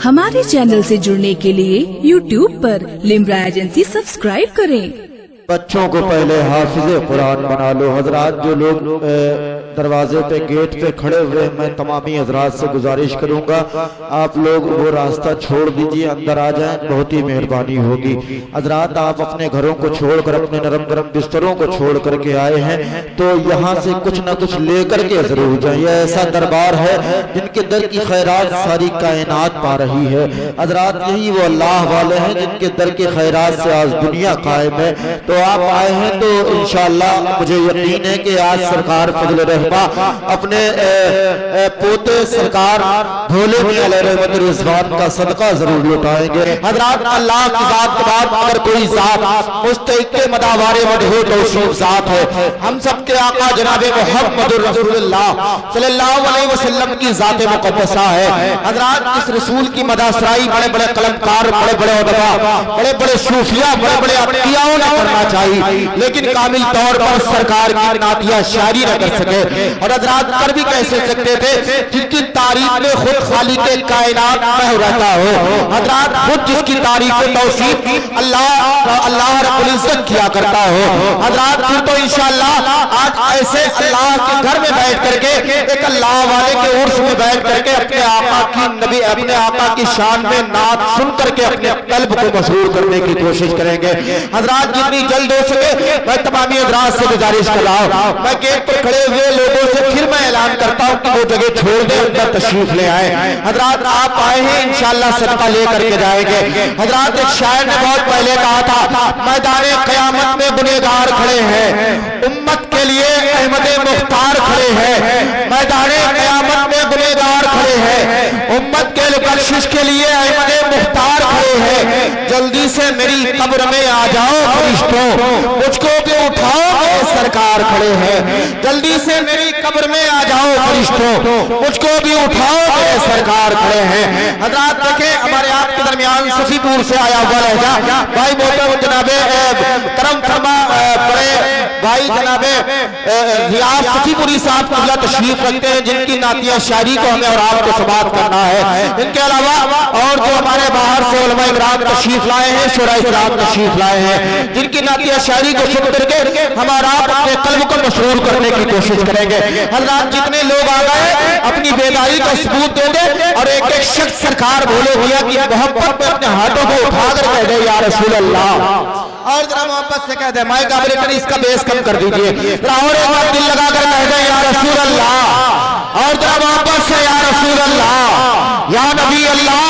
हमारे चैनल से जुड़ने के लिए YouTube पर लिम्रा एजेंसी सब्सक्राइब करें। बच्चों को पहले हाफिज़े कुरान बना लो। हजरात जो लोग दरवाजे पे गेट पे खड़े हुए, मैं तमामी हजरात से गुजारिश करूंगा आप लोग वो रास्ता छोड़ दीजिए, अंदर आ जाएं, बहुत ही मेहरबानी होगी। हजरात आप अपने घरों को छोड़कर, अपने नरम गरम बिस्तरों को छोड़ करके आए हैं तो यहाँ से कुछ न कुछ लेकर के जरूर जाए। यह ऐसा दरबार है जिनके दर की खैरात सारी कायनात पा रही है। हजरात यही वो अल्लाह वाले हैं जिनके दर के खैरात से आज दुनिया कायम है। तो आप आए हैं तो इंशाअल्लाह मुझे यकीन है कि आज सरकार फजल रहमा अपने पोते सरकार भोले मियां अलैहि रिज़वान का सदका जरूर लुटाएंगे। हजरात अल्लाह की जात के बाद अगर कोई जात मुस्तहिक़ मदावारे मदहू तौसीफ जात है, हम सब के आका जनाब मुहम्मदुर रसूलुल्लाह सल्लल्लाहु अलैहि वसल्लम की जात मुक़द्दसा है। हजरात इस रसूल की मदासराई बड़े बड़े कलमकार, बड़े बड़े उलमा, बड़े बड़े सूफिया, बड़े बड़े अक़ियाओं ने करना चाहिए, लेकिन कामिल तौर पर सरकार की नातिया शायरी न कर सके। और हजरात कर भी कैसे सकते थे जिनकी तारीफ में खुद खालिक़े कायनात में रहता हो। हजरात खुद जिसकी तारीफ में तौसीफ अल्लाह रब्बुल इज्जत किया करता हो। हजरात फिर तो इंशाअल्लाह आज ऐसे अल्लाह के घर में बैठ करके, एक अल्लाह वाले के उर्स में बैठ करके अपने आका की नबी, अपने आका की शान में नात सुन करके अपने कल्ब को मसरूर करने की कोशिश करेंगे। हजरात जितनी जल्द हो सके मैं तमामी हजरात से गुजारिश कर रहा हूँ, मैं गेट पर खड़े हुए लोगों से फिर मैं ऐलान करता हूँ कि वो जगह छोड़ दे, अंदर तशरीफ ले आए। हजरात आप आए हैं इंशाअल्लाह सदका लेकर के जाएंगे। हजरात एक शायर ने बहुत पहले कहा था, मैदाने क़यामत में गुनहगार खड़े हैं, उम्मत के लिए अहमदे मुख्तार खड़े हैं। मैदाने क़यामत में गुनहगार खड़े हैं, उम्मत के बख्शिश के लिए अहमदे मुख्तार खड़े हैं। जल्दी से मेरी कब्र में आ जाओ फरिश्तों, मुझको भी उठाओ सरकार खड़े हैं। जल्दी से मेरी कब्र में आ जाओ फरिश्तों, मुझको भी उठाओ सरकार खड़े हैं। हजरात देखें हमारे आपके दरमियान सफीपुर से आया हुआ लहजा भाई मोहतरम जनाबे करम फरमा बड़े भाई जनाबे रियाज सफीपुरी साहब किबला तशरीफ रखते हैं, जिनकी नातिया शायरी को हमें और आपको समाप्त करना है। इनके अलावा और जो हमारे बाहर से उलमा इकराम तशरीफ लाए हैं, शुरा इकराम तशरीफ लाए हैं, जिनकी नातिया शायरी को सुन करके हमारा अपने कल्ब को मशहूर करने की कोशिश करेंगे। हजरात जितने लोग आ गए अपनी बेदारी का सबूत दे दे और एक एक शख्स सरकार भोले भैया की मोहब्बत में अपने हाथों को उठाकर कह दे या रसूल अल्लाह, और जरा मोहब्बत से कह दे माइक ऑपरेटर इसका बेस कम कर दीजिए, और एक बार दिल लगाकर कह दे या रसूल अल्लाह, और जरा मोहब्बत से या रसूल अल्लाह, या नबी अल्लाह,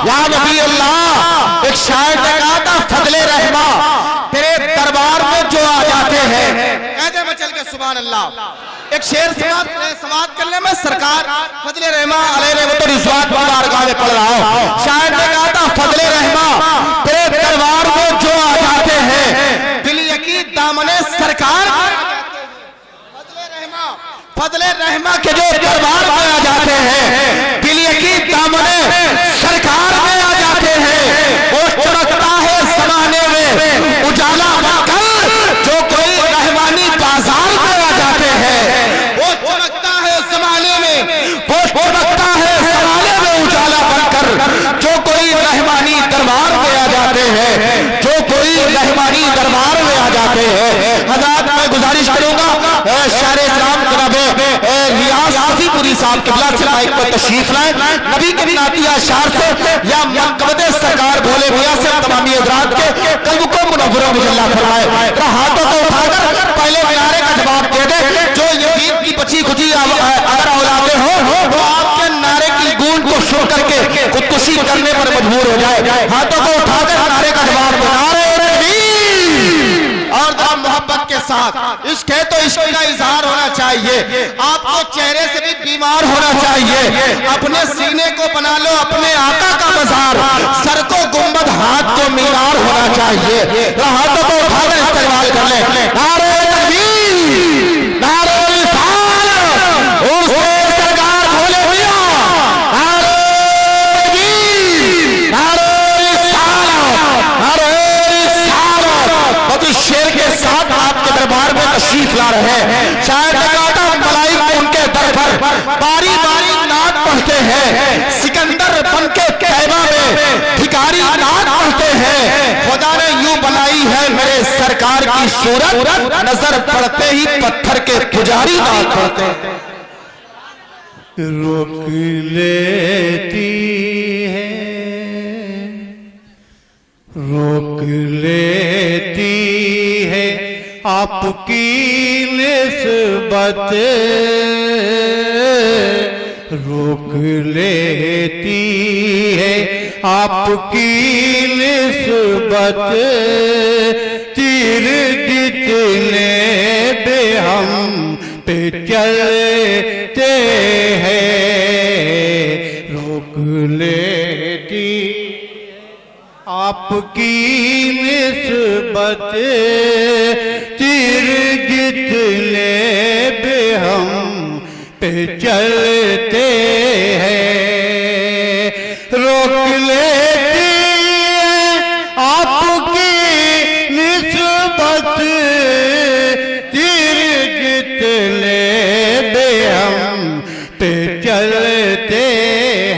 या नबी अल्लाह। एक शायर ने कहा था फजले रहमा तेरे दरबार में जो आ जाते हैं, कहते मैं चल के सुभान अल्लाह। एक शेर समाप्त करने में सरकार फजले रहमा अलैहि रिज़वान बारगाह में पढ़ रहा हूं। शायर ने कहा था फजले रहमा तेरे दरबार में जो आ जाते हैं, दिल यकीन दामने सरकार, फजले रहमा के जो दरबार में आ जाते हैं, दिल यकीन दामने सरकार में आ जाते हैं। वो चमकता है ज़माने में उजाला बनकर, जो कोई रहमानी बाजार में आ जाते हैं। वो चमकता है ज़माने में, वो चमकता है ज़माने में उजाला बनकर, जो कोई रहमानी दरबार में आ जाते हैं, जो कोई रहमानी दरबार में आ जाते हैं। हज़रात मैं गुजारिश करूंगा शायर इस्लाम जनाबे रियाज सफीपुरी साहब किबला से माइक पर तशरीफ लाए, नबी के नातिया शार से या मनकबत सरकार भोले भैया से तमामी हजरात के कल्ब को मुनव्वर मुजल्ला फरमाए। हाथों को उठाकर पहले नारे का जवाब दे दे, जो यतीम की बची खुची अगर औलादे हो वो आपके नारे की गूंज को सुन करके खुदकुशी करने पर मजबूर हो जाए। हाथों को उठाकर नारे का जवाब दे, नारे और जरा मोहब्बत के साथ इश्क है तो इश्क का इजहार होना चाहिए। आपको चेहरे से भी बीमार होना चाहिए। अपने सीने को बना लो अपने आका का मजार, सर को गुंबद हाथ को मीनार होना चाहिए। हाथों को उठाकर इस्तेमाल कर ले, नारे तकबीर, नारे रिसालत, उससे सरकार भोले भैया, नारे तकबीर, नारे रिसालत, नारे रिसालत। तो शेर के साथ आपके दरबार में तशरीफ ला रहे हैं। शायद मलाइक उनके दर पर बारी बारी नात पढ़ते हैं, की सूरत नजर पड़ते ही पत्थर के पुजारी नाच पड़ते। रोक लेती है, रोक लेती है आपकी निस्बत, रोक लेती है आपकी निस्बत, तीर जितने पे हम पे चलते हैं, रोक लेती आपकी निस्बत, तीर जितने पे हम पे चलते हैं, रोक लेती है आपकी निस्बत, तीर जितने पे हम पे चलते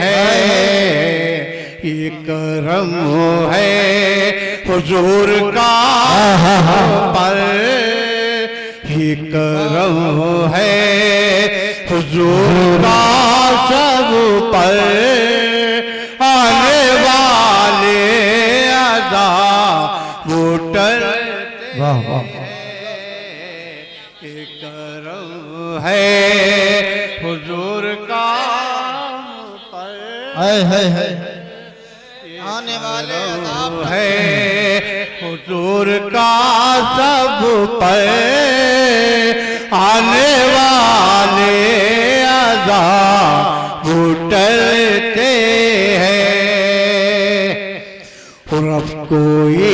हैं, ये करम है हुजूर का पर, ये करम है हुजूर का सब पर, आने वाले अज़ाब टलते हैं, ये करम है हुजूर का पर, आने वाले है हुजूर का सब पर, आने वाले अज़ाब टलते हैं, और अब कोई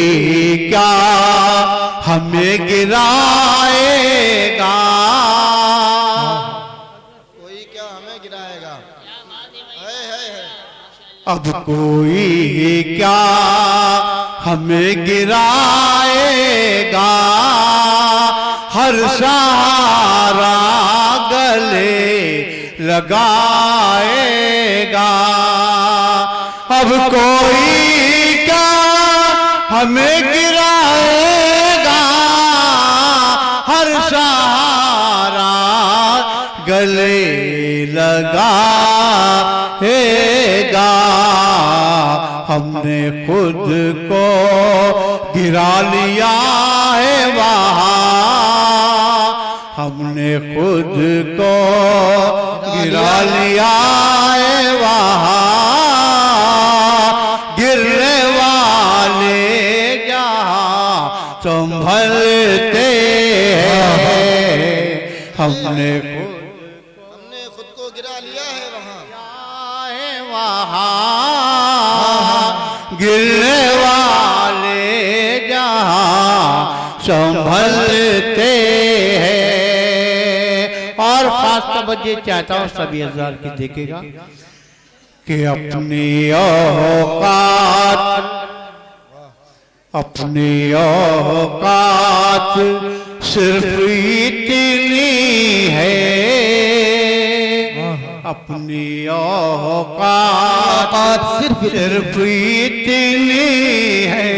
क्या हमें गिराएगा, कोई क्या हमें गिराएगा, है। अब कोई क्या हमें गिराएगा, हर सहारा गले लगाएगा, अब कोई क्या हमें गिराएगा, हर सहारा गले लगाएगा, हमने खुद को गिरा लिया है वहाँ, हमने खुद को गिरा लिया है वहाँ, गिरने वाले जहाँ संभलते हैं, हमने खुद को गिरा लिया है वहाँ, गिरने वाले जहाँ संभलते हैं। और खास तवज्जो चाहता हूँ सभी हज़ार की देखेगा कि अपनी औकात सिर्फ इतनी है, अपनी औकात सिर्फ इतनी है,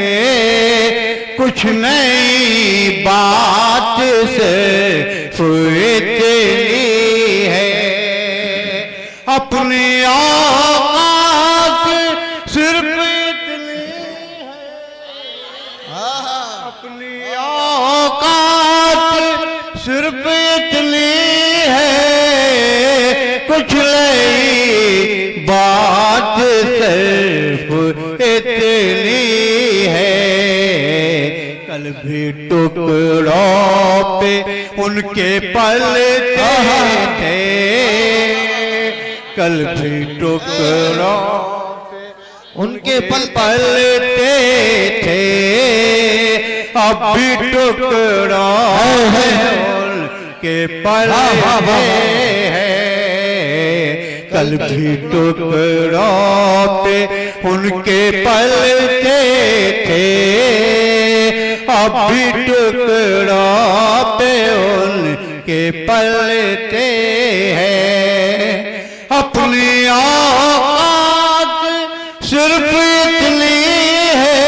कुछ नई बात सिर्फ इतनी है, अपनी औकात सिर्फ इतनी है, अपनी औकात सिर्फ इतनी है, कुछ नई बात सिर्फ इतनी है, कल भी टुकड़ों पे उनके पलते थे, कल भी टुकड़ों पे उनके पलते थे, अब भी टुकड़ों उनके पलते हैं, कल भी टुकड़ों पे उनके पलते थे, अब भी टुकड़ों पे उनके पलते हैं, अपनी औकात सिर्फ इतनी है,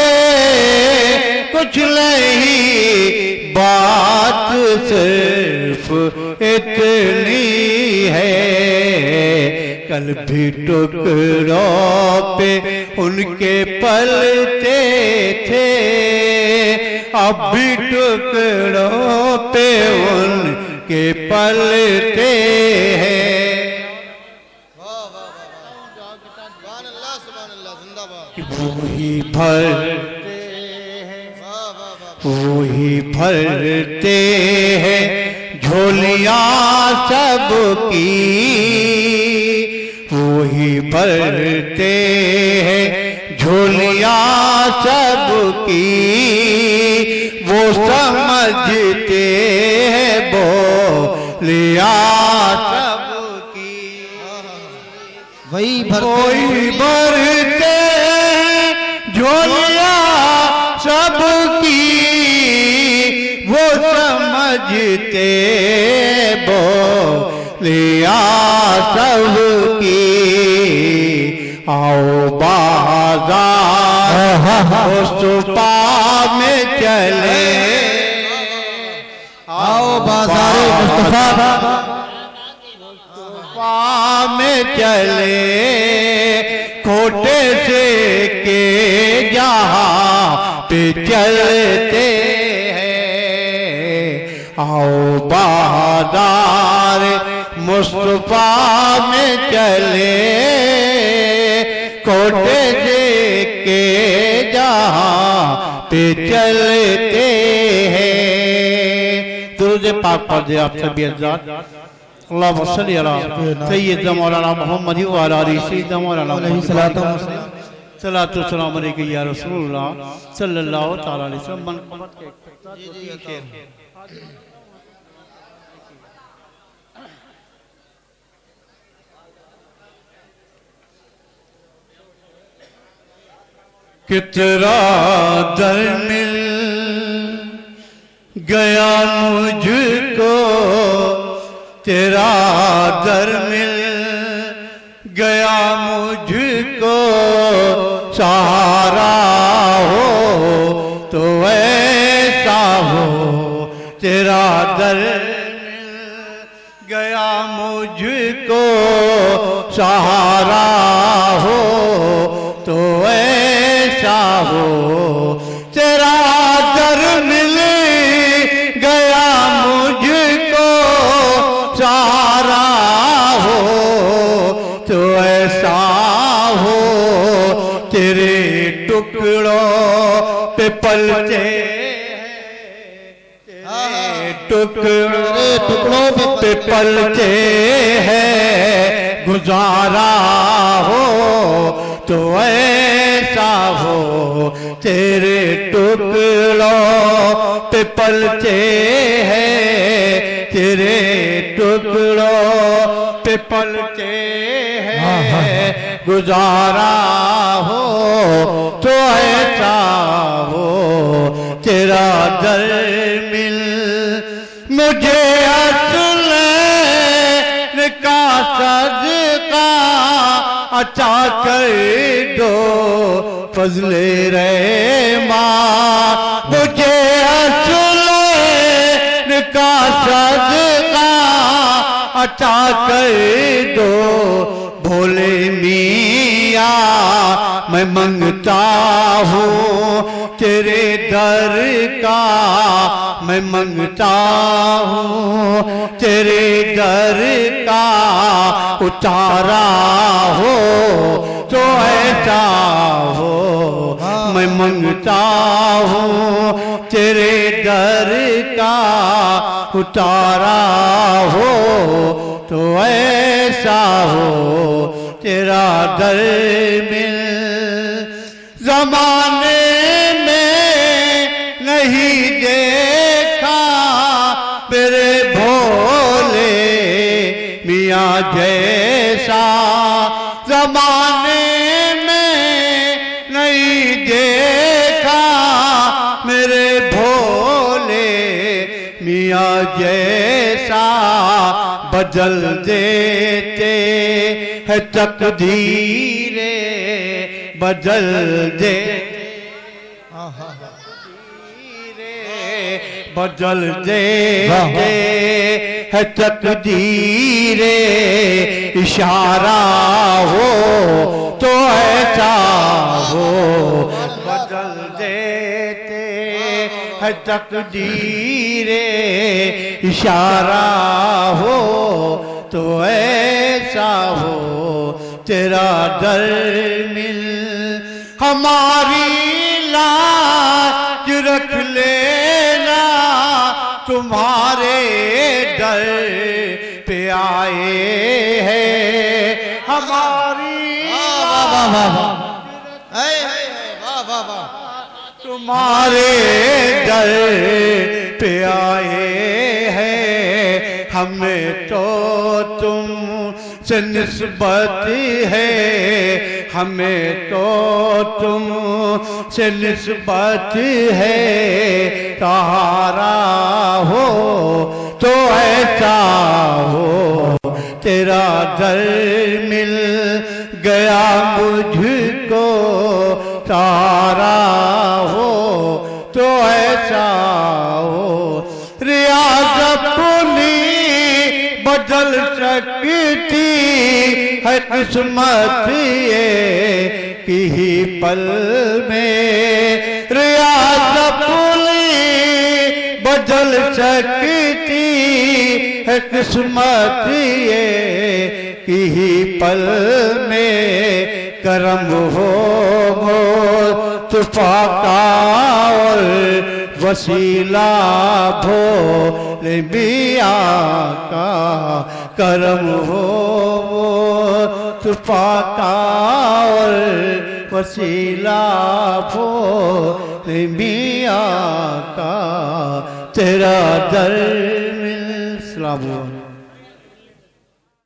कुछ नहीं कल भी टुकड़ों पे उनके पलते थे, अब भी टुकड़ों पे उनके पलते हैं। सुभान अल्लाह जिंदाबाद। वही भरते हैं, वही भरते हैं झोलियां सबकी, वही भरते हैं झोलियां सबकी, वो समझते हैं बोलिया सबकी। वही कोई भरते झोलियां सबकी, वो समझते बोलिया सबकी। आओ बाजार मुस्तफा में चले, आओ बाजार मुस्तफा में चले, खोटे से के जहाँ पे चलते हैं। आओ बाजार मुस्तफा में चले, खोटे से के जहाँ पे चलते हैं। दुरूद पाक पढ़ दे आप सभी हज़रात। अल्लाहुम्मा सल्ली अला सय्यिदना मौलाना मुहम्मद व अला आलि सय्यिदना मौलाना सलातु व सलाम अलैका या रसूलुल्लाह सल्लल्लाहु तआला अलैहि वसल्लम। कितना दर मिल गया मुझको, तेरा दर मिल गया मुझको, सहारा हो तो ऐसा हो। तेरा दर मिल गया मुझको, सहारा हो तो ऐसा हो। तेरा दर मिल गया मुझको, सहारा हो तो ऐसा हो। तेरे टुकड़ों पे पलते, टुकड़ों पे पलते हैं, गुजारा हो तो ऐसा हो। तेरे टुकड़ों पे पलते हैं, तेरे टुकड़ों पे पलते हैं, गुजारा हो तो ऐसा हो। तेरा दर मिल मुझे असले का सदका अता कर दो, फजले रहमान मुझे असले का सदका अता कर दो। भोले मियाँ मैं मंगता हूँ तेरे दर का, मैं मंगता हूँ तेरे दर का। उतारा हो तो ऐसा हो, मैं मंगता हूँ तेरे दर का। उतारा हो तो ऐसा हो। तेरा दर मिल जमाने में नहीं देखा, मेरे भोले मियाँ जैसा। जमाने में नहीं देखा, मेरे भोले मियाँ जैसा। बदल देते है तकदीरे, बदल दे बदल देते है तकदीरे। इशारा हो तो ऐसा हो, बदल देते है तकदीरे, इशारा हो तो ऐसा हो, तेरा दर मिल हमारी लाज रख लेना, तुम्हारे दर पे आए हैं हमारी तुम्हारे दर पे आए हैं, हमें तो तुम से निस्बत है, हमें तो तुम से निस्बत है, सहारा हो तो ऐसा हो, तेरा दर मिल गया मुझको, सहारा हो तो ऐसा हो, रियाज अपनी बदल सकती है किस्मत ये कि ही पल में, रियाज अपनी बदल सकती है किस्मत ये कि ही पल में, करम हो मुस्तफा का और वसीला भोले मियां का, करम हो मुस्तफा का और वसीला भोले मियां का, तेरा दर मिल। सलाम।